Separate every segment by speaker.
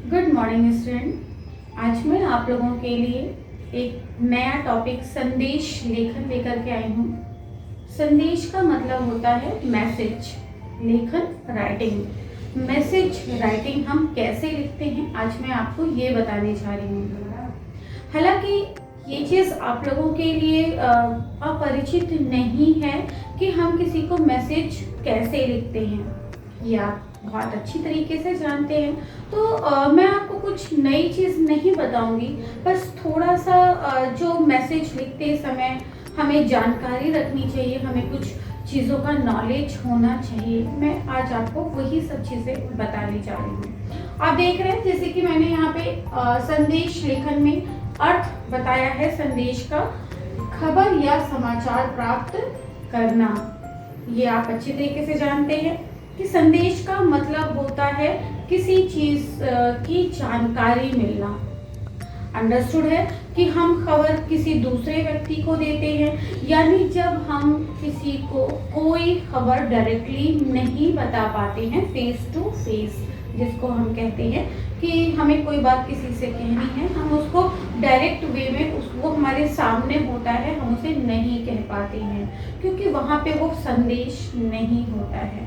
Speaker 1: Good morning student. आज मैं आप लोगों के लिए एक नया टॉपिक संदेश लेखन लेकर के आई हूँ। संदेश का मतलब होता है मैसेज, लेखन राइटिंग। मैसेज राइटिंग हम कैसे लिखते हैं आज मैं आपको ये बताने जा रही हूँ। हालांकि ये चीज़ आप लोगों के लिए अपरिचित नहीं है कि हम किसी को मैसेज कैसे लिखते हैं, ये आप बहुत अच्छी तरीके से जानते हैं। तो मैं आपको कुछ नई चीज़ नहीं बताऊंगी, बस थोड़ा सा जो मैसेज लिखते समय हमें जानकारी रखनी चाहिए, हमें कुछ चीज़ों का नॉलेज होना चाहिए। मैं आज आपको वही सब चीज़ें बताने जा रही हूँ। आप देख रहे हैं जैसे कि मैंने यहाँ पे संदेश लेखन में अर्थ बताया है संदेश का, खबर या समाचार प्राप्त करना। ये आप अच्छी तरीके से जानते हैं कि संदेश का मतलब होता है किसी चीज की जानकारी मिलना। अंडरस्टूड है कि हम खबर किसी दूसरे व्यक्ति को देते हैं, यानी जब हम किसी को कोई खबर डायरेक्टली नहीं बता पाते हैं, फेस टू फेस जिसको हम कहते हैं कि हमें कोई बात किसी से कहनी है, हम उसको डायरेक्ट वे में उसको हमारे सामने होता है, हम उसे नहीं कह पाते हैं क्योंकि वहाँ पे वो संदेश नहीं होता है।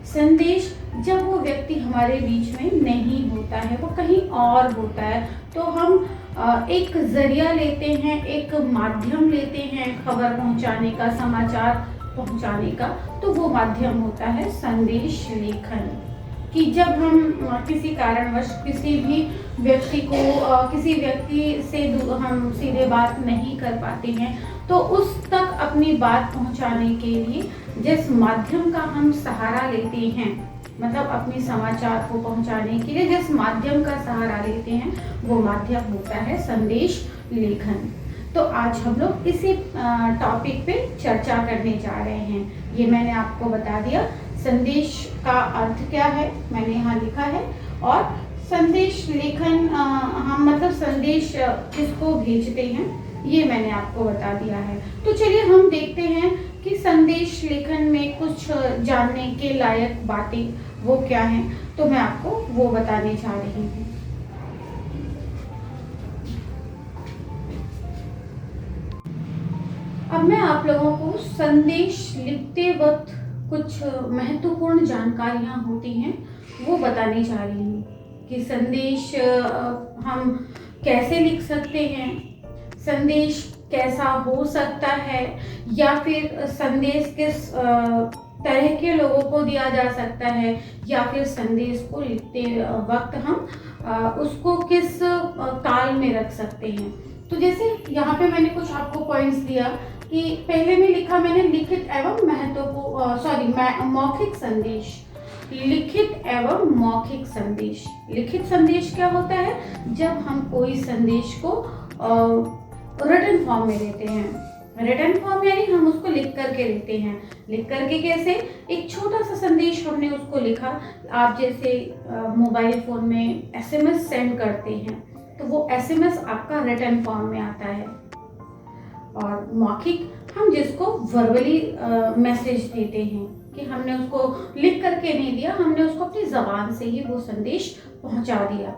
Speaker 1: संदेश जब वो व्यक्ति हमारे बीच में नहीं होता है, वो कहीं और होता है, तो हम एक जरिया लेते हैं, एक माध्यम लेते हैं खबर पहुंचाने का, समाचार पहुंचाने का। तो वो माध्यम होता है संदेश लेखन। कि जब हम किसी कारणवश किसी भी व्यक्ति को किसी व्यक्ति से हम सीधे बात नहीं कर पाते हैं, तो उस तक अपनी बात पहुंचाने के लिए जिस माध्यम का हम सहारा लेते हैं, मतलब अपनी समाचार को पहुंचाने के लिए जिस माध्यम का सहारा लेते हैं, वो माध्यम होता है संदेश लेखन। तो आज हम लोग इसी टॉपिक पे चर्चा करने जा रहे हैं। ये मैंने आपको बता दिया संदेश का अर्थ क्या है, मैंने यहाँ लिखा है, और संदेश लेखन हम मतलब संदेश किसको भेजते हैं ये मैंने आपको बता दिया है। तो चलिए हम देखते हैं कि संदेश लेखन में कुछ जानने के लायक बातें वो क्या हैं, तो मैं आपको वो बताने जा रही हूँ। अब मैं आप लोगों को संदेश लिखते वक्त कुछ महत्वपूर्ण जानकारियां होती हैं वो बताने जा रही हूँ कि संदेश हम कैसे लिख सकते हैं, संदेश कैसा हो सकता है, या फिर संदेश किस तरह के लोगों को दिया जा सकता है, या फिर संदेश को लिखते वक्त हम उसको किस काल में रख सकते हैं। तो जैसे यहाँ पे मैंने कुछ आपको पॉइंट्स दिया कि पहले में लिखा मैंने लिखित एवं मौखिक संदेश। लिखित एवं मौखिक संदेश। लिखित संदेश क्या होता है, जब हम कोई संदेश को रिटन फॉर्म में देते हैं। रिटन फॉर्म यानी हम उसको लिख करके देते हैं। लिख करके कैसे, एक छोटा सा संदेश हमने उसको लिखा, आप जैसे मोबाइल फोन में एसएमएस सेंड करते हैं तो वो एसएमएस आपका रिटन फॉर्म में आता है। और मौखिक हम जिसको वर्बली मैसेज देते हैं कि हमने उसको लिख करके नहीं दिया, हमने उसको अपनी ज़बान से ही वो संदेश पहुंचा दिया।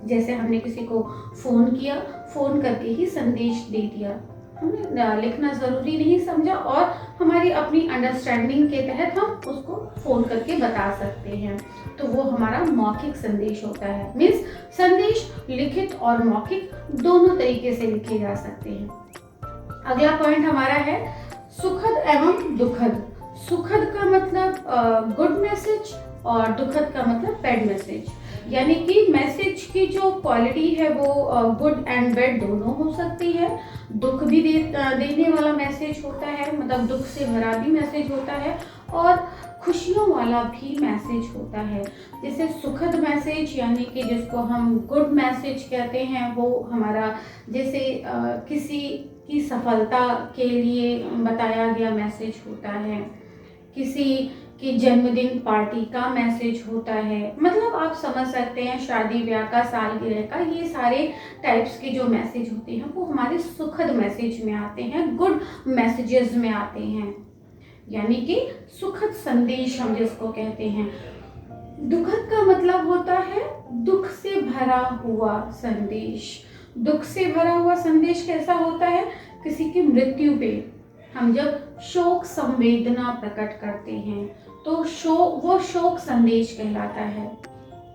Speaker 1: जैसे हमने किसी को फ़ोन किया, फ़ोन करके ही संदेश दे दिया, हमने लिखना ज़रूरी नहीं समझा, और हमारी अपनी अंडरस्टैंडिंग के तहत हम उसको फ़ोन करके बता सकते हैं, तो वो हमारा मौखिक संदेश होता है। मीन्स संदेश लिखित और मौखिक दोनों तरीके से लिखे जा सकते हैं। अगला पॉइंट हमारा है सुखद एवं दुखद। सुखद का मतलब गुड मैसेज और दुखद का मतलब बैड मैसेज। यानी कि मैसेज की जो क्वालिटी है वो गुड एंड बैड दोनों हो सकती है। दुख भी देने वाला मैसेज होता है, मतलब दुख से भरा भी मैसेज होता है, और खुशियों वाला भी मैसेज होता है। जैसे सुखद मैसेज यानी कि जिसको हम गुड मैसेज कहते हैं, वो हमारा जैसे किसी की सफलता के लिए बताया गया मैसेज होता है, किसी की जन्मदिन पार्टी का मैसेज होता है, मतलब आप समझ सकते हैं शादी ब्याह का, सालगिरह का, ये सारे टाइप्स के जो मैसेज होते हैं वो हमारे सुखद मैसेज में आते हैं, गुड मैसेजेस में आते हैं, यानी कि सुखद संदेश हम जिसको कहते हैं। दुखद का मतलब होता है दुख से भरा हुआ संदेश। दुख से भरा हुआ संदेश कैसा होता है? किसी की मृत्यु पे हम जब शोक संवेदना प्रकट करते हैं तो वो शोक संदेश कहलाता है,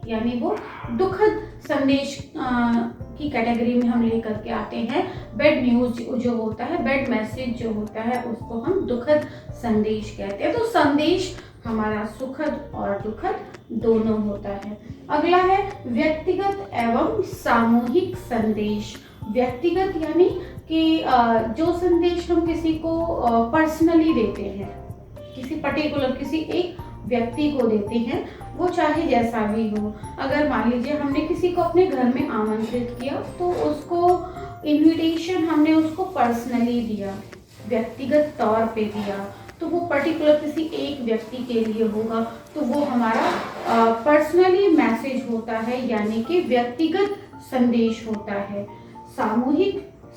Speaker 1: यानी वो दुखद संदेश की कैटेगरी में हम लेकर के आते हैं। बैड न्यूज जो होता है, बैड मैसेज जो होता है, उसको हम दुखद संदेश कहते हैं। तो संदेश हमारा सुखद और दुखद दोनों होता है। अगला है व्यक्तिगत एवं सामूहिक संदेश। व्यक्तिगत यानी कि जो संदेश हम किसी को पर्सनली देते हैं, किसी पर्टिकुलर किसी एक व्यक्ति को देते हैं, वो चाहे जैसा भी हो। अगर मान लीजिए हमने किसी को अपने घर में आमंत्रित किया तो उसको इनविटेशन हमने उसको पर्सनली दिया, व्यक्तिगत तौर पे दिया, तो वो पर्टिकुलर किसी एक व्यक्ति के लिए होगा, तो वो हमारा पर्सनली मैसेज होता है, यानी कि व्यक्तिगत संदेश होता है।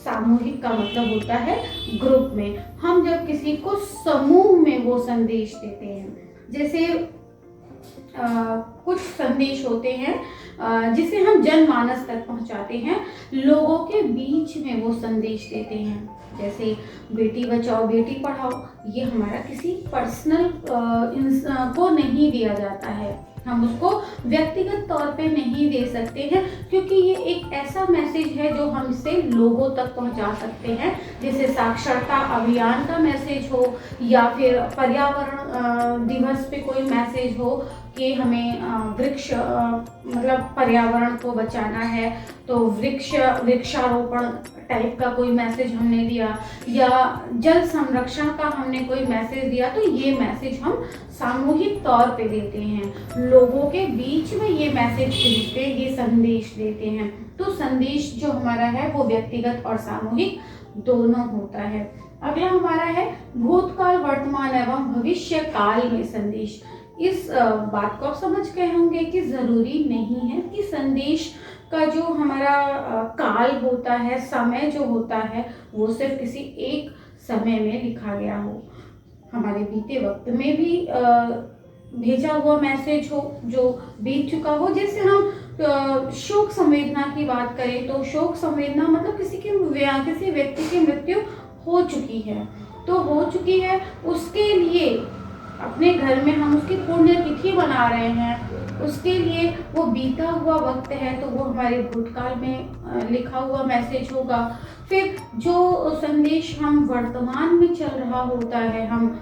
Speaker 1: सामूहिक का मतलब होता है ग्रुप में। हम जब किसी को समूह में वो संदेश देते हैं, जैसे कुछ संदेश होते हैं जिसे हम जनमानस तक पहुंचाते हैं, लोगों के बीच में वो संदेश देते हैं, जैसे बेटी बचाओ बेटी पढ़ाओ। ये हमारा किसी पर्सनल को नहीं दिया जाता है, हम उसको व्यक्तिगत तौर पे नहीं दे सकते हैं, क्योंकि ये एक ऐसा मैसेज है जो हम इसे लोगों तक पहुंचा सकते हैं। जैसे साक्षरता अभियान का मैसेज हो, या फिर पर्यावरण दिवस पे कोई मैसेज हो कि हमें वृक्ष मतलब पर्यावरण को बचाना है, तो वृक्षारोपण टाइप का कोई मैसेज हमने दिया, या जल संरक्षण का हमने कोई मैसेज दिया, तो ये मैसेज हम सामूहिक तौर पे देते हैं, लोगों के बीच में ये मैसेज भेजते हैं, ये संदेश देते हैं। तो संदेश जो हमारा है वो व्यक्तिगत और सामूहिक दोनों होता है। अगला हमारा है भूतकाल वर्तमान एवं भविष्य काल में संदेश। इस बात को आप समझ गए होंगे कि जरूरी नहीं है कि संदेश का जो हमारा काल होता है, समय जो होता है, वो सिर्फ किसी एक समय में लिखा गया हो। हमारे बीते वक्त में भी भेजा हुआ मैसेज हो जो बीत चुका हो। जैसे हम शोक संवेदना की बात करें तो शोक संवेदना मतलब किसी व्यक्ति की मृत्यु हो चुकी है, तो हो चुकी है, उसके लिए अपने घर में हम उसकी पुण्यतिथि मना रहे हैं, उसके लिए वो बीता हुआ वक्त है, तो वो हमारे भूतकाल में लिखा हुआ मैसेज होगा। फिर जो संदेश हम वर्तमान में चल रहा होता है, हम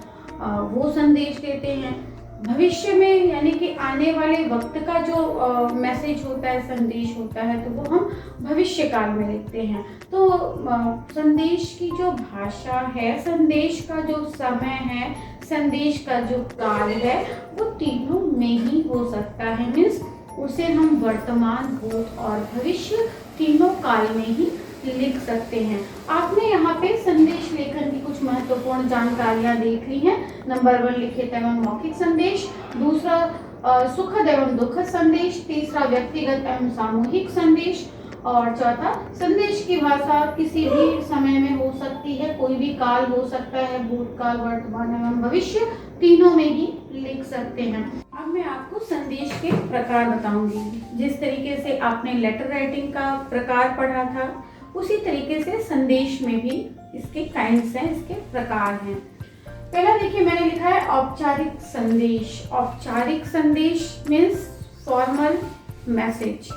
Speaker 1: वो संदेश देते हैं। भविष्य में यानी कि आने वाले वक्त का जो मैसेज होता है, संदेश होता है, तो वो हम भविष्य काल में लिखते हैं। तो संदेश की जो भाषा है, संदेश का जो समय है, संदेश का जो काल है, वो तीनों में ही हो सकता है। मीन्स उसे हम वर्तमान, भूत और भविष्य तीनों काल में ही लिख सकते हैं। आपने यहाँ पे संदेश लेखन की कुछ महत्वपूर्ण जानकारियां देख ली हैं। नंबर 1 लिखित एवं मौखिक संदेश, दूसरा सुखद एवं दुखद संदेश, तीसरा व्यक्तिगत एवं सामूहिक संदेश, और चौथा संदेश की भाषा किसी भी समय में हो सकती है, कोई भी काल हो सकता है, भूतकाल, वर्तमान एवं भविष्य तीनों में ही लिख सकते हैं। अब मैं आपको संदेश के प्रकार बताऊंगी। जिस तरीके से आपने लेटर राइटिंग का प्रकार पढ़ा था, उसी तरीके से संदेश में भी इसके काइंड्स हैं, इसके प्रकार हैं। पहला देखिए, मैंने लिखा है औपचारिक संदेश। औपचारिक संदेश मीन्स फॉर्मल मैसेज।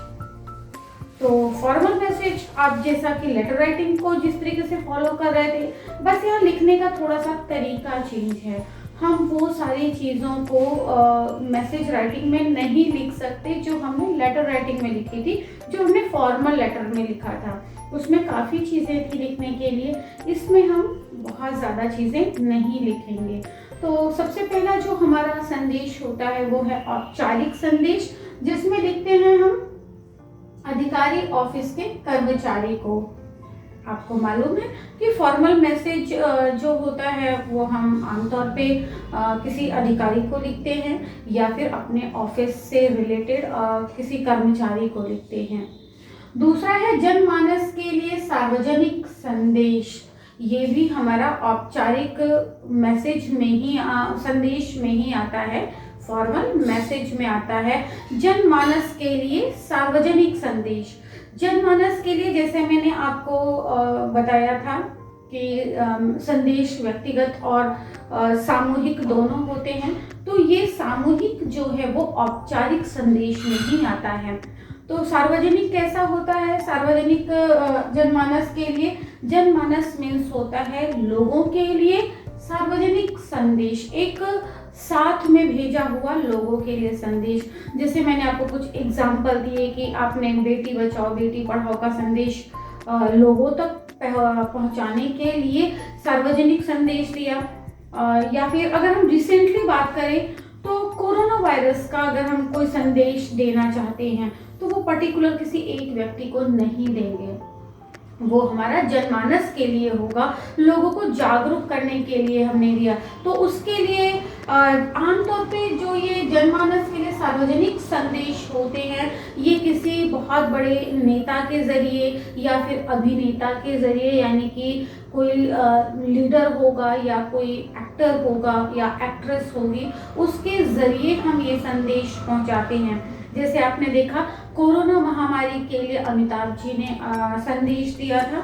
Speaker 1: तो फॉर्मल मैसेज आप जैसा कि लेटर राइटिंग को जिस तरीके से फॉलो कर रहे थे, बस यहाँ लिखने का थोड़ा सा तरीका चेंज है। हम वो सारी चीज़ों को मैसेज राइटिंग में नहीं लिख सकते जो हमने लेटर राइटिंग में लिखी थी, जो हमने फॉर्मल लेटर में लिखा था। उसमें काफ़ी चीज़ें थी लिखने के लिए, इसमें हम बहुत ज़्यादा चीज़ें नहीं लिखेंगे। तो सबसे पहला जो हमारा संदेश होता है वो है औपचारिक संदेश, जिसमें लिखते हैं हम अधिकारी ऑफिस के कर्मचारी को। आपको मालूम है कि फॉर्मल मैसेज जो होता है वो हम आमतौर पे किसी अधिकारी को लिखते हैं, या फिर अपने ऑफिस से रिलेटेड किसी कर्मचारी को लिखते हैं। दूसरा है जनमानस के लिए सार्वजनिक संदेश। ये भी हमारा औपचारिक मैसेज में ही संदेश में ही आता है। फॉर्मल मैसेज में आता है जनमानस के लिए सार्वजनिक संदेश। जनमानस के लिए जैसे मैंने आपको बताया था कि संदेश व्यक्तिगत और सामूहिक दोनों होते हैं, तो ये सामूहिक जो है वो औपचारिक संदेश में ही आता है। तो सार्वजनिक कैसा होता है? सार्वजनिक जनमानस के लिए, जनमानस मीन्स होता है लोगों के लिए, सार्वजनिक संदेश एक साथ में भेजा हुआ लोगों के लिए संदेश। जैसे मैंने आपको कुछ एग्जाम्पल दिए कि आपने बेटी बचाओ बेटी पढ़ाओ का संदेश लोगों तक पहुंचाने के लिए सार्वजनिक संदेश दिया। या फिर अगर हम रिसेंटली बात करें तो कोरोना वायरस का अगर हम कोई संदेश देना चाहते हैं तो वो पर्टिकुलर किसी एक व्यक्ति को नहीं देंगे, वो हमारा जनमानस के लिए होगा, लोगों को जागरूक करने के लिए हमने दिया। तो उसके लिए आमतौर पे जो ये जनमानस के लिए सार्वजनिक संदेश होते हैं, ये किसी बहुत बड़े नेता के जरिए या फिर अभिनेता के जरिए, यानी कि कोई लीडर होगा या कोई एक्टर होगा या एक्ट्रेस होगी, उसके जरिए हम ये संदेश पहुंचाते हैं। जैसे आपने देखा कोरोना महामारी के लिए अमिताभ जी ने संदेश दिया था,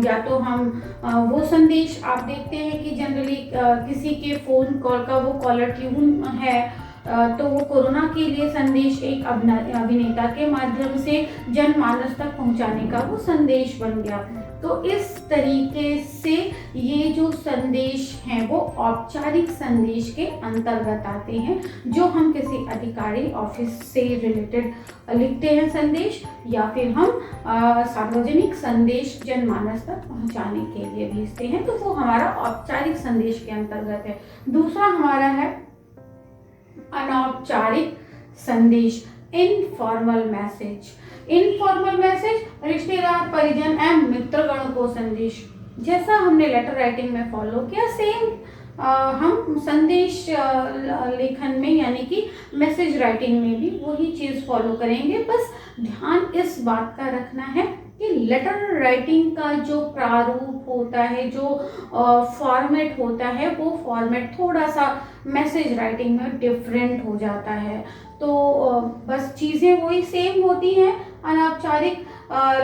Speaker 1: या तो हम वो संदेश आप देखते हैं कि जनरली किसी के फोन कॉल का वो कॉलर ट्यून है, तो वो कोरोना के लिए संदेश एक अभिनेता के माध्यम से जनमानस तक पहुंचाने का वो संदेश बन गया। तो इस तरीके से ये जो संदेश हैं वो औपचारिक संदेश के अंतर्गत आते हैं, जो हम किसी अधिकारी ऑफिस से रिलेटेड लिखते हैं संदेश, या फिर हम सार्वजनिक संदेश जनमानस तक पहुंचाने के लिए भेजते हैं, तो वो हमारा औपचारिक संदेश के अंतर्गत है। दूसरा हमारा है अनौपचारिक संदेश, इनफॉर्मल मैसेज। इनफॉर्मल मैसेज रिश्तेदार परिजन एवं मित्रगण को संदेश, जैसा हमने लेटर राइटिंग में फॉलो किया सेम हम संदेश लेखन में यानी कि मैसेज राइटिंग में भी वही चीज फॉलो करेंगे। बस ध्यान इस बात का रखना है कि लेटर राइटिंग का जो प्रारूप होता है, जो फॉर्मेट होता है, वो फॉर्मेट थोड़ा सा मैसेज राइटिंग में डिफरेंट हो जाता है। तो बस चीज़ें वही सेम होती हैं। अनौपचारिक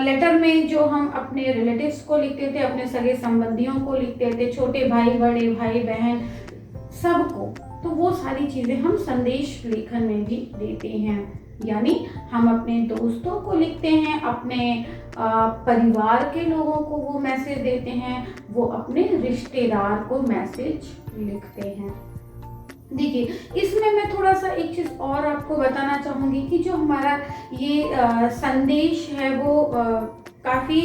Speaker 1: लेटर में जो हम अपने रिलेटिव्स को लिखते थे, अपने सगे संबंधियों को लिखते थे, छोटे भाई बड़े भाई बहन सबको, तो वो सारी चीज़ें हम संदेश लेखन में भी देते हैं। यानी हम अपने दोस्तों को लिखते हैं, अपने परिवार के लोगों को वो मैसेज देते हैं, वो अपने रिश्तेदार को मैसेज लिखते हैं। देखिए, इसमें मैं थोड़ा सा एक चीज़ और आपको बताना चाहूँगी कि जो हमारा ये संदेश है वो काफ़ी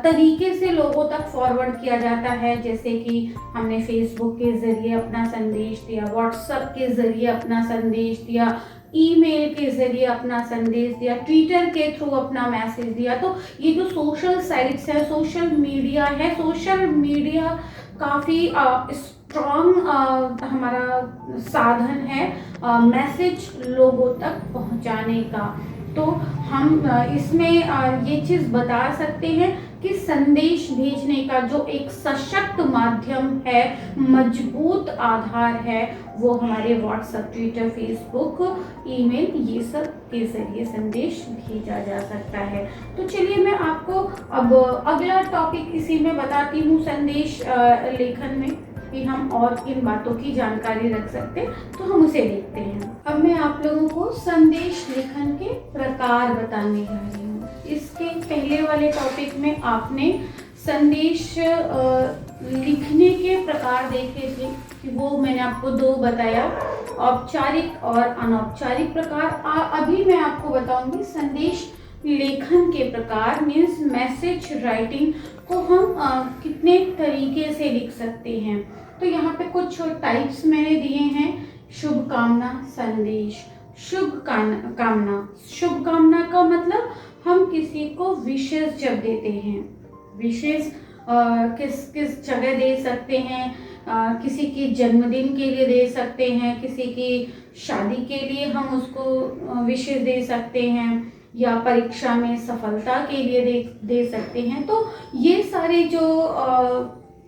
Speaker 1: तरीके से लोगों तक फॉरवर्ड किया जाता है। जैसे कि हमने फेसबुक के ज़रिए अपना संदेश दिया, व्हाट्सएप के ज़रिए अपना संदेश दिया, ईमेल के ज़रिए अपना संदेश दिया, ट्विटर के थ्रू अपना मैसेज दिया। तो ये जो सोशल साइट्स है, सोशल मीडिया है, सोशल मीडिया काफ़ी स्ट्रॉन्ग हमारा साधन है मैसेज लोगों तक पहुंचाने का। तो हम इसमें ये चीज़ बता सकते हैं कि संदेश भेजने का जो एक सशक्त माध्यम है, मजबूत आधार है, वो हमारे व्हाट्सएप, ट्विटर, फेसबुक, ईमेल, ये सब के जरिए संदेश भेजा जा सकता है। तो चलिए मैं आपको अब अगला टॉपिक इसी में बताती हूँ संदेश लेखन में, कि हम और किन बातों की जानकारी रख सकते हैं, तो हम उसे देखते हैं। अब मैं आप लोगों को संदेश लेखन के प्रकार बताने जा रही हूँ। इसके पहले वाले टॉपिक में आपने संदेश लिखने के प्रकार देखे थे, कि वो मैंने आपको दो बताया, औपचारिक और अनौपचारिक प्रकार। अभी मैं आपको बताऊंगी संदेश लेखन के प्रकार, मीन्स मैसेज राइटिंग को हम कितने तरीके से लिख सकते हैं। तो यहाँ पे कुछ टाइप्स मैंने दिए हैं। शुभकामना संदेश, शुभकामना का मतलब हम किसी को विशेष जब देते हैं, विशेष किस किस जगह दे सकते हैं, किसी की जन्मदिन के लिए दे सकते हैं, किसी की शादी के लिए हम उसको विशेष दे सकते हैं, या परीक्षा में सफलता के लिए दे सकते हैं। तो ये सारे जो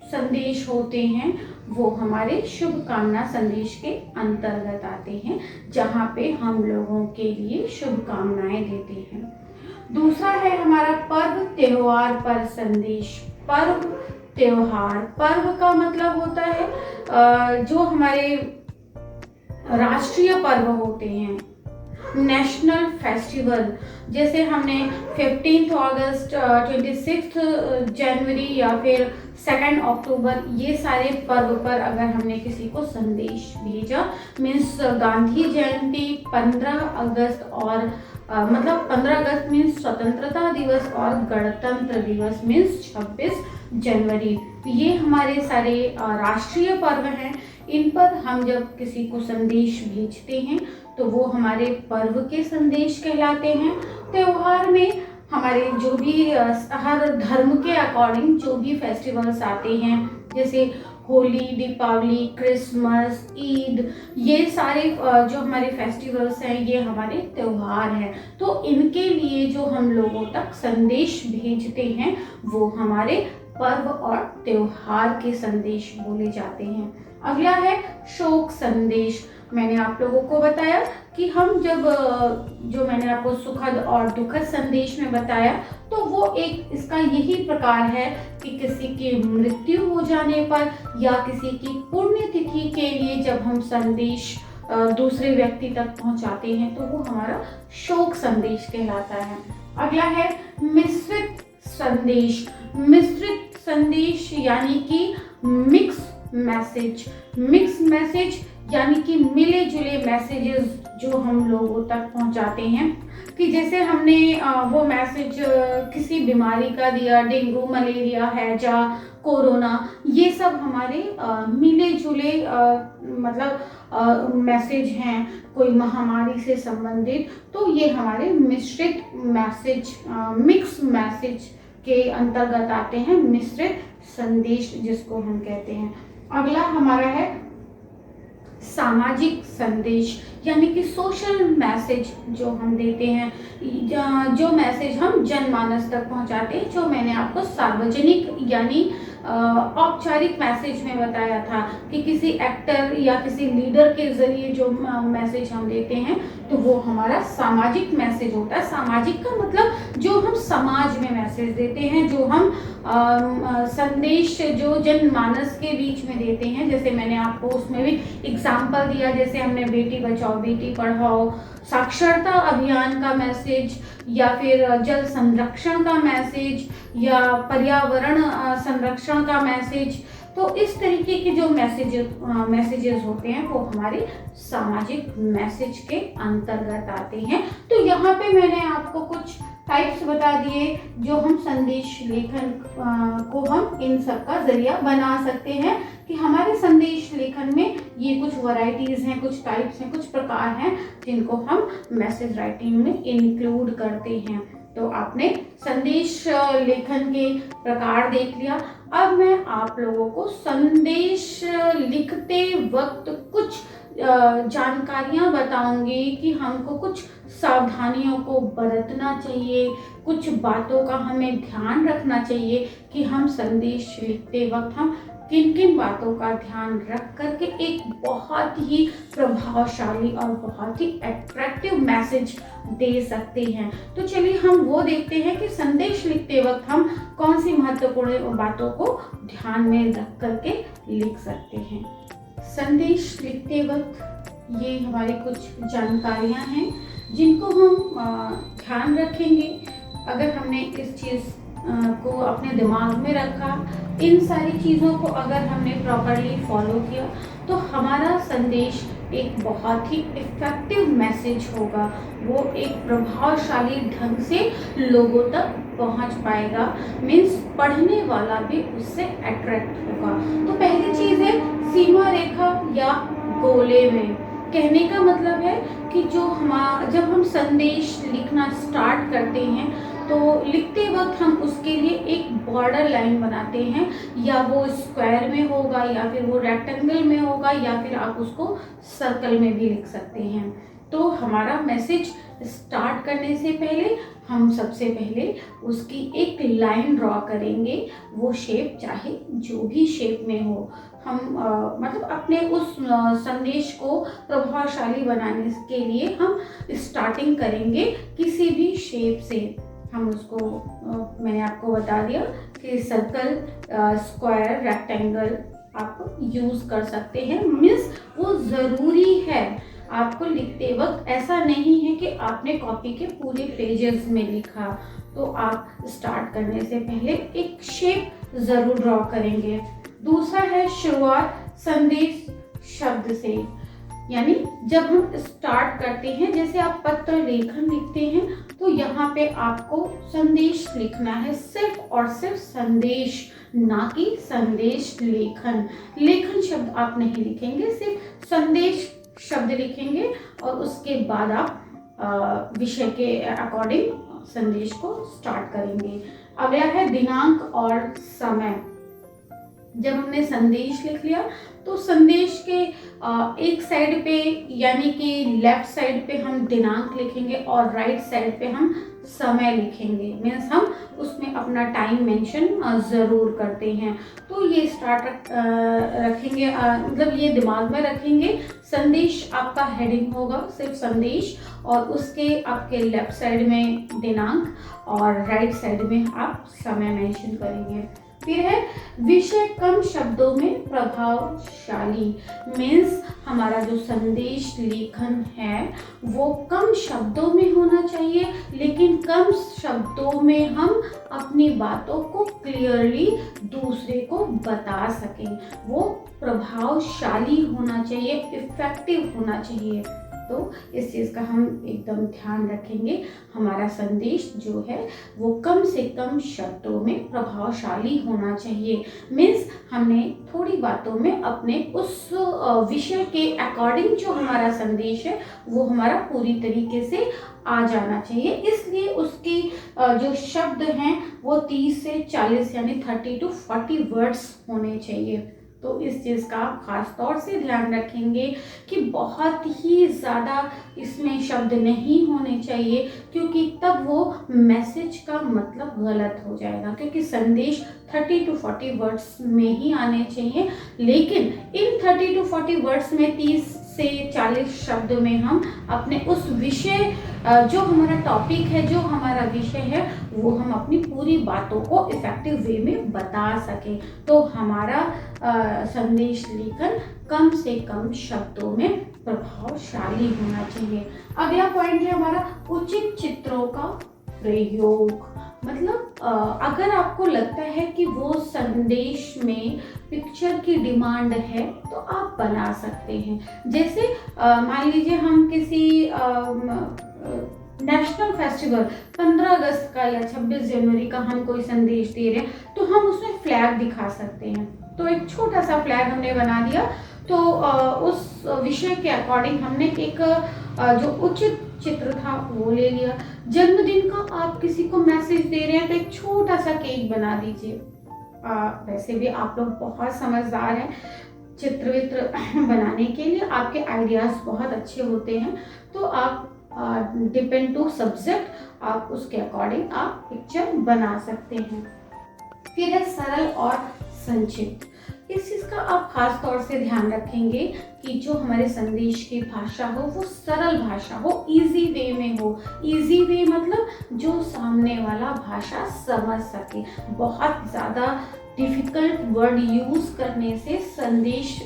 Speaker 1: संदेश होते हैं वो हमारे शुभकामना संदेश के अंतर्गत आते हैं, जहाँ पे हम लोगों के लिए शुभकामनाएं देते हैं। दूसरा है हमारा पर्व त्योहार पर संदेश। पर्व त्योहार, पर्व का मतलब होता है जो हमारे राष्ट्रीय पर्व होते हैं, नेशनल फेस्टिवल। जैसे हमने 15 अगस्त, 26 जनवरी या फिर 2 अक्टूबर, ये सारे पर्व पर अगर हमने किसी को संदेश भेजा, मीन्स गांधी जयंती 15 अगस्त और मतलब 15 अगस्त मीन्स स्वतंत्रता दिवस और गणतंत्र दिवस मीन्स 26 जनवरी, ये हमारे सारे राष्ट्रीय पर्व हैं। इन पर हम जब किसी को संदेश भेजते हैं तो वो हमारे पर्व के संदेश कहलाते हैं। त्योहार में हमारे जो भी हर धर्म के अकॉर्डिंग जो भी फेस्टिवल्स आते हैं, जैसे होली, दीपावली, क्रिसमस, ईद, ये सारे जो हमारे फेस्टिवल्स हैं ये हमारे त्योहार हैं। तो इनके लिए जो हम लोगों तक संदेश भेजते हैं वो हमारे पर्व और त्योहार के संदेश बोले जाते हैं। अगला है शोक संदेश। मैंने आप लोगों को बताया कि हम जब जो मैंने आपको सुखद और दुखद संदेश में बताया, तो वो एक इसका यही प्रकार है कि किसी की मृत्यु हो जाने पर या किसी की पुण्यतिथि के लिए जब हम संदेश दूसरे व्यक्ति तक पहुंचाते हैं तो वो हमारा शोक संदेश कहलाता है। अगला है मिश्रित संदेश। मिश्रित संदेश यानी कि मिक्स मैसेज। मिक्स मैसेज यानी कि मिले जुले मैसेजेस जो हम लोगों तक पहुंचाते हैं, कि जैसे हमने वो मैसेज किसी बीमारी का दिया, डेंगू, मलेरिया, हैजा, कोरोना, ये सब हमारे मिले जुले मतलब मैसेज हैं कोई महामारी से संबंधित, तो ये हमारे मिश्रित मैसेज, मिक्स मैसेज के अंतर्गत आते हैं, मिश्रित संदेश जिसको हम कहते हैं। अगला हमारा है सामाजिक संदेश, यानी कि सोशल मैसेज जो हम देते हैं, जो मैसेज हम जनमानस तक पहुंचाते हैं, जो मैंने आपको सार्वजनिक यानी औपचारिक मैसेज में बताया था कि किसी एक्टर या किसी लीडर के जरिए जो मैसेज हम देते हैं तो वो हमारा सामाजिक मैसेज होता है। सामाजिक का मतलब जो हम समाज में मैसेज देते हैं, जो हम संदेश जो जनमानस के बीच में देते हैं। जैसे मैंने आपको उसमें भी एग्जाम्पल दिया, जैसे हमने बेटी बचाओ बेटी पढ़ाओ, साक्षरता अभियान का मैसेज, या फिर जल संरक्षण का मैसेज, या पर्यावरण संरक्षण का मैसेज। तो इस तरीके के जो मैसेजेस होते हैं वो हमारे सामाजिक मैसेज के अंतर्गत आते हैं। तो यहाँ पे मैंने आपको कुछ टाइप्स बता दिए जो हम संदेश लेखन को हम इन सब का जरिया बना सकते हैं, कि हमारे संदेश लेखन में ये कुछ वैरायटीज हैं, कुछ टाइप्स हैं, कुछ प्रकार हैं जिनको हम मैसेज राइटिंग में इंक्लूड करते हैं। तो आपने संदेश लेखन के प्रकार देख लिया। अब मैं आप लोगों को संदेश लिखते वक्त कुछ जानकारियां बताऊंगी कि हमको कुछ सावधानियों को बरतना चाहिए, कुछ बातों का हमें ध्यान रखना चाहिए कि हम संदेश लिखते वक्त हम किन किन बातों का ध्यान रख करके एक बहुत ही प्रभावशाली और बहुत ही अट्रैक्टिव मैसेज दे सकते हैं। तो चलिए हम वो देखते हैं कि संदेश लिखते वक्त हम कौन सी महत्वपूर्ण बातों को ध्यान में रख करके लिख सकते हैं। संदेश लिखते वक्त ये हमारी कुछ जानकारियां हैं जिनको हम ध्यान रखेंगे। अगर हमने इस चीज़ को अपने दिमाग में रखा, इन सारी चीज़ों को अगर हमने प्रॉपरली फॉलो किया, तो हमारा संदेश एक बहुत ही इफेक्टिव मैसेज होगा। वो एक प्रभावशाली ढंग से लोगों तक पहुंच पाएगा, मीन्स पढ़ने वाला भी उससे अट्रैक्ट होगा। तो पहली चीज़ है सीमा रेखा या गोले में। कहने का मतलब है कि जब हम संदेश लिखना स्टार्ट करते हैं तो लिखते वक्त हम उसके लिए एक बॉर्डर लाइन बनाते हैं, या वो स्क्वायर में होगा, या फिर वो रेक्टेंगल में होगा, या फिर आप उसको सर्कल में भी लिख सकते हैं। तो हमारा मैसेज स्टार्ट करने से पहले हम सबसे पहले उसकी एक लाइन ड्रॉ करेंगे। वो शेप चाहे जो भी शेप में हो, हम मतलब अपने उस संदेश को प्रभावशाली बनाने के लिए हम स्टार्टिंग करेंगे किसी भी शेप से। हम उसको मैंने आपको बता दिया कि सर्कल, स्क्वायर, रेक्टेंगल आप यूज़ कर सकते हैं। मीन्स वो ज़रूरी है आपको लिखते वक्त ऐसा नहीं है कि आपने कॉपी के पूरे पेजेस में लिखा। तो आप स्टार्ट करने से पहले एक शेप ज़रूर ड्रॉ करेंगे। दूसरा है शुरुआत संदेश शब्द से, यानी जब हम स्टार्ट करते हैं, जैसे आप पत्र लेखन लिखते हैं तो यहाँ पे आपको संदेश लिखना है, सिर्फ और सिर्फ संदेश, ना कि संदेश लेखन। लेखन शब्द आप नहीं लिखेंगे, सिर्फ संदेश शब्द लिखेंगे और उसके बाद आप विषय के अकॉर्डिंग संदेश को स्टार्ट करेंगे। अगला है दिनांक और समय। जब हमने संदेश लिख लिया तो संदेश के एक साइड पे यानी कि लेफ्ट साइड पे हम दिनांक लिखेंगे और राइट साइड पे हम समय लिखेंगे। मीन्स हम उसमें अपना टाइम मेंशन ज़रूर करते हैं। तो ये स्टार्ट रखेंगे, मतलब ये दिमाग में रखेंगे। संदेश आपका हेडिंग होगा सिर्फ संदेश, और उसके आपके लेफ्ट साइड में दिनांक और राइट साइड में आप समय मेंशन करेंगे। फिर है विषय कम शब्दों में प्रभावशाली। मीन्स हमारा जो संदेश लेखन है वो कम शब्दों में होना चाहिए, लेकिन कम शब्दों में हम अपनी बातों को क्लियरली दूसरे को बता सकें। वो प्रभावशाली होना चाहिए, इफेक्टिव होना चाहिए। तो इस चीज़ का हम एकदम ध्यान रखेंगे। हमारा संदेश जो है वो कम से कम शब्दों में प्रभावशाली होना चाहिए। मीन्स हमने थोड़ी बातों में अपने उस विषय के अकॉर्डिंग जो हमारा संदेश है वो हमारा पूरी तरीके से आ जाना चाहिए। इसलिए उसकी जो शब्द हैं वो 30 से 40 यानी 30 to 40 वर्ड्स होने चाहिए। तो इस चीज़ का आप खास तौर से ध्यान रखेंगे कि बहुत ही ज़्यादा इसमें शब्द नहीं होने चाहिए, क्योंकि तब वो मैसेज का मतलब गलत हो जाएगा। क्योंकि संदेश 30 to 40 वर्ड्स में ही आने चाहिए, लेकिन इन 30 to 40 वर्ड्स में 30 से 40 शब्द में हम अपने उस विषय, जो हमारा टॉपिक है, जो हमारा विषय है, वो हम अपनी पूरी बातों को इफेक्टिव वे में बता सकें। तो हमारा संदेश लेखन कम से कम शब्दों में प्रभावशाली होना चाहिए। अगला पॉइंट है हमारा उचित चित्रों का प्रयोग। मतलब अगर आपको लगता है कि वो संदेश में पिक्चर की डिमांड है तो आप बना सकते हैं। जैसे मान लीजिए हम किसी नेशनल फेस्टिवल 15 अगस्त का या 26 जनवरी का हम कोई संदेश दे रहे हैं तो हम उसमें फ्लैग दिखा सकते हैं। तो एक छोटा सा फ्लैग हमने बना दिया, तो उस विषय के अकॉर्डिंग हमने एक जो उचित चित्र था वो ले लिया। जन्मदिन का आप किसी को मैसेज दे रहे हैं तो एक छोटा सा केक बना दीजिए। वैसे भी आप लोग बहुत समझदार हैं, चित्र वित्र बनाने के लिए आपके आइडियाज बहुत अच्छे होते हैं। तो आप डिपेंड टू सब्जेक्ट आप उसके अकॉर्डिंग आप पिक्चर बना सकते हैं। फिर है सरल और संक्षिप्त। इस चीज़ का आप खास तौर से ध्यान रखेंगे कि जो हमारे संदेश की भाषा हो वो सरल भाषा हो, इजी वे में हो। इजी वे मतलब जो सामने वाला भाषा समझ सके। बहुत ज़्यादा डिफ़िकल्ट वर्ड यूज़ करने से संदेश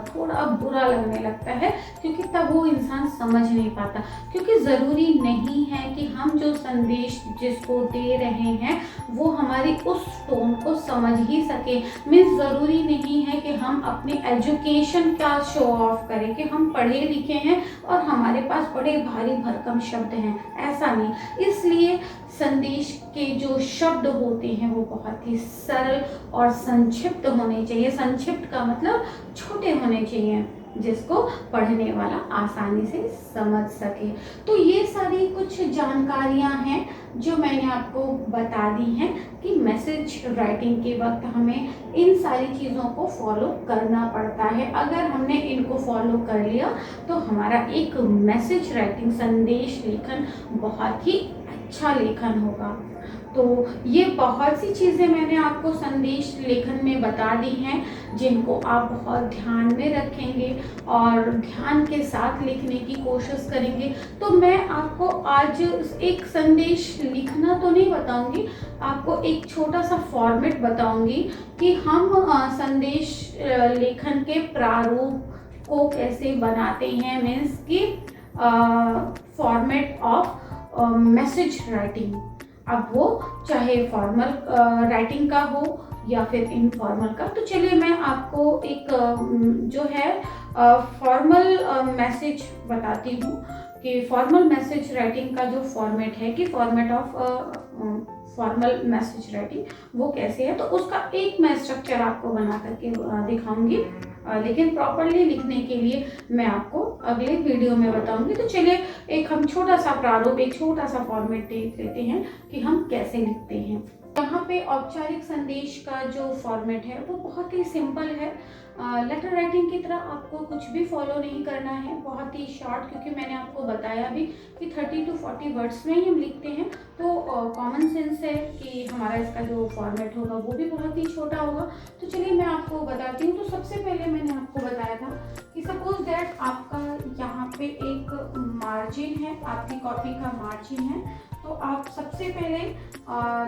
Speaker 1: थोड़ा बुरा लगने लगता है, क्योंकि तब वो इंसान समझ नहीं पाता। क्योंकि ज़रूरी नहीं है कि हम जो संदेश जिसको दे रहे हैं वो हमारी उस टोन को समझ ही सके। मीन्स ज़रूरी नहीं है कि हम अपने एजुकेशन का शो ऑफ करें कि हम पढ़े लिखे हैं और हमारे पास बड़े भारी भरकम शब्द हैं, ऐसा नहीं। इसलिए संदेश के जो शब्द होते हैं वो बहुत ही सरल और संक्षिप्त होने चाहिए। संक्षिप्त का मतलब छोटे होने चाहिए। जिसको पढ़ने वाला आसानी से समझ सके। तो ये सारी कुछ जानकारियां हैं जो मैंने आपको बता दी हैं कि मैसेज राइटिंग के वक्त हमें इन सारी चीज़ों को फॉलो करना पड़ता है। अगर हमने इनको फॉलो कर लिया तो हमारा एक मैसेज राइटिंग संदेश लेखन बहुत ही अच्छा लेखन होगा। तो ये बहुत सी चीज़ें मैंने आपको संदेश लेखन में बता दी हैं जिनको आप बहुत ध्यान में रखेंगे और ध्यान के साथ लिखने की कोशिश करेंगे। तो मैं आपको आज एक संदेश लिखना तो नहीं बताऊंगी, आपको एक छोटा सा फॉर्मेट बताऊंगी कि हम संदेश लेखन के प्रारूप को कैसे बनाते हैं, मीन्स कि फॉर्मेट ऑफ मैसेज राइटिंग। अब वो चाहे फॉर्मल राइटिंग का हो या फिर इनफॉर्मल का। तो चलिए मैं आपको एक जो है फॉर्मल मैसेज बताती हूँ कि फॉर्मल मैसेज राइटिंग का जो फॉर्मेट है कि format of formal message writing वो कैसे है। तो उसका एक मैं स्ट्रक्चर आपको बना करके दिखाऊंगी, लेकिन प्रॉपरली लिखने के लिए मैं आपको अगले वीडियो में बताऊंगी। तो चलिए एक हम छोटा सा प्रारूप, एक छोटा सा फॉर्मेट देख लेते हैं कि हम कैसे लिखते हैं। यहाँ पे औपचारिक संदेश का जो फॉर्मेट है वो बहुत ही सिंपल है। लेटर राइटिंग की तरह आपको कुछ भी फॉलो नहीं करना है, बहुत ही शॉर्ट, क्योंकि मैंने आपको बताया भी कि 30 to 40 वर्ड्स में ही हम लिखते हैं। तो कॉमन सेंस है कि हमारा इसका जो फॉर्मेट होगा वो भी बहुत ही छोटा होगा। तो चलिए मैं आपको बताती हूँ। तो सबसे पहले मैंने आपको बताया था कि सपोज दैट आपका यहाँ पे एक मार्जिन है, आपकी कॉपी का मार्जिन है। तो आप सबसे पहले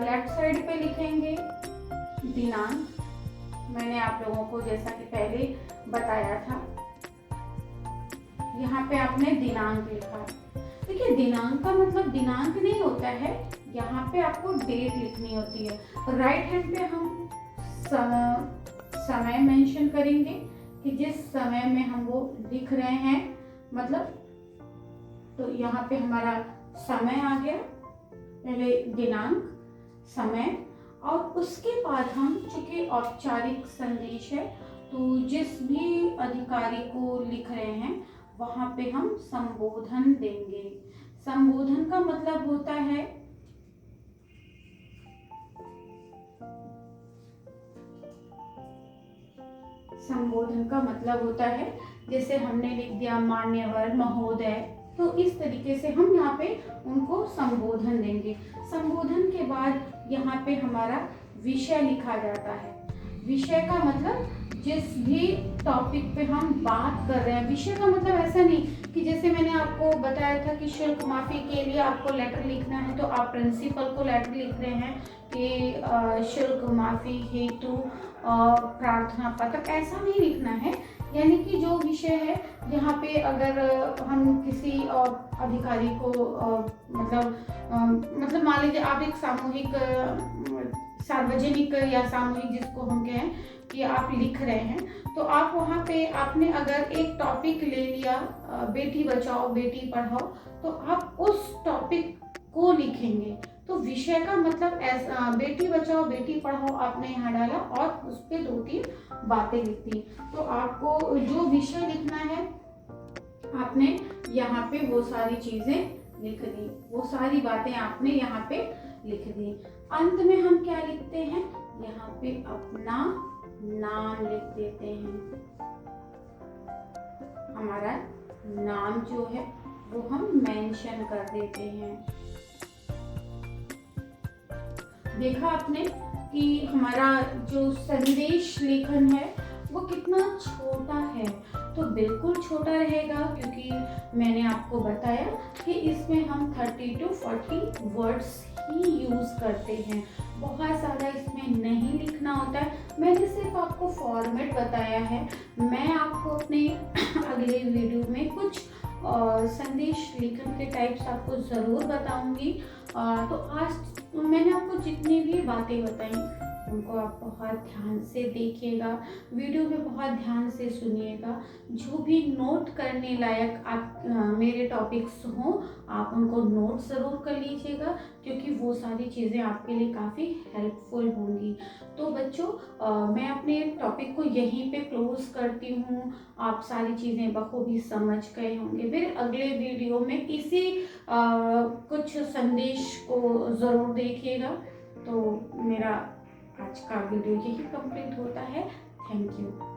Speaker 1: लेफ्ट साइड पे लिखेंगे दिनांक। मैंने आप लोगों को जैसा कि पहले बताया था, यहाँ पे आपने दिनांक लिखा। देखिए दिनांक का मतलब दिनांक नहीं होता है, यहाँ पे आपको डेट लिखनी होती है। राइट हैंड पे हम समय मेंशन करेंगे कि जिस समय में हम वो लिख रहे हैं, मतलब तो यहाँ पे हमारा समय आ गया, पहले दिनांक, समय, और उसके बाद हम, चूंकि औपचारिक संदेश है तो जिस भी अधिकारी को लिख रहे हैं वहां पे हम संबोधन देंगे। संबोधन का मतलब होता है जैसे हमने लिख दिया मान्यवर महोदय, तो इस तरीके से हम यहाँ पे उनको संबोधन देंगे। संबोधन के बाद यहाँ पे हमारा विषय लिखा जाता है। विषय का मतलब जिस भी टॉपिक पे हम बात कर रहे हैं। विषय का मतलब ऐसा नहीं कि जैसे मैंने आपको बताया था कि शुल्क माफी के लिए आपको लेटर लिखना है तो आप प्रिंसिपल को लेटर लिख रहे हैं कि शुल्क माफी हेतु प्रार्थना पत्र, ऐसा नहीं लिखना है। यानी कि जो विषय है, यहाँ पे अगर हम किसी अधिकारी को मतलब मान लीजिए आप एक सामूहिक, सार्वजनिक या सामूहिक जिसको हम कहें कि आप लिख रहे हैं, तो आप वहाँ पे आपने अगर एक टॉपिक ले लिया बेटी बचाओ बेटी पढ़ाओ, तो आप उस टॉपिक को लिखेंगे। तो विषय का मतलब ऐसा, बेटी बचाओ बेटी पढ़ाओ आपने यहाँ डाला और उस पर 2-3 बातें लिख दी। तो आपको जो विषय लिखना है आपने यहाँ पे वो सारी चीजें लिख दी, वो सारी बातें आपने यहाँ पे लिख दी। अंत में हम क्या लिखते हैं, यहाँ पे अपना नाम लिख देते हैं। हमारा नाम जो है वो हम मेंशन कर देते हैं। देखा आपने कि हमारा जो संदेश लेखन है वो कितना छोटा है। तो बिल्कुल छोटा रहेगा, क्योंकि मैंने आपको बताया कि इसमें हम 30 to 40 वर्ड्स ही यूज करते हैं, बहुत ज़्यादा इसमें नहीं लिखना होता है। मैंने सिर्फ आपको फॉर्मेट बताया है। मैं आपको अपने अगले वीडियो में कुछ संदेश लेखन के टाइप्स आपको ज़रूर बताऊंगी। तो आज मैंने आपको जितनी भी बातें बताई उनको आप बहुत ध्यान से देखिएगा, वीडियो में बहुत ध्यान से सुनिएगा। जो भी नोट करने लायक आप मेरे टॉपिक्स हों, आप उनको नोट ज़रूर कर लीजिएगा, क्योंकि वो सारी चीज़ें आपके लिए काफ़ी हेल्पफुल होंगी। तो बच्चों, मैं अपने टॉपिक को यहीं पे क्लोज करती हूँ। आप सारी चीज़ें बखूबी समझ गए होंगे। फिर अगले वीडियो में इसी कुछ संदेश को ज़रूर देखिएगा। तो मेरा आज का वीडियो यही कंप्लीट होता है। Thank you.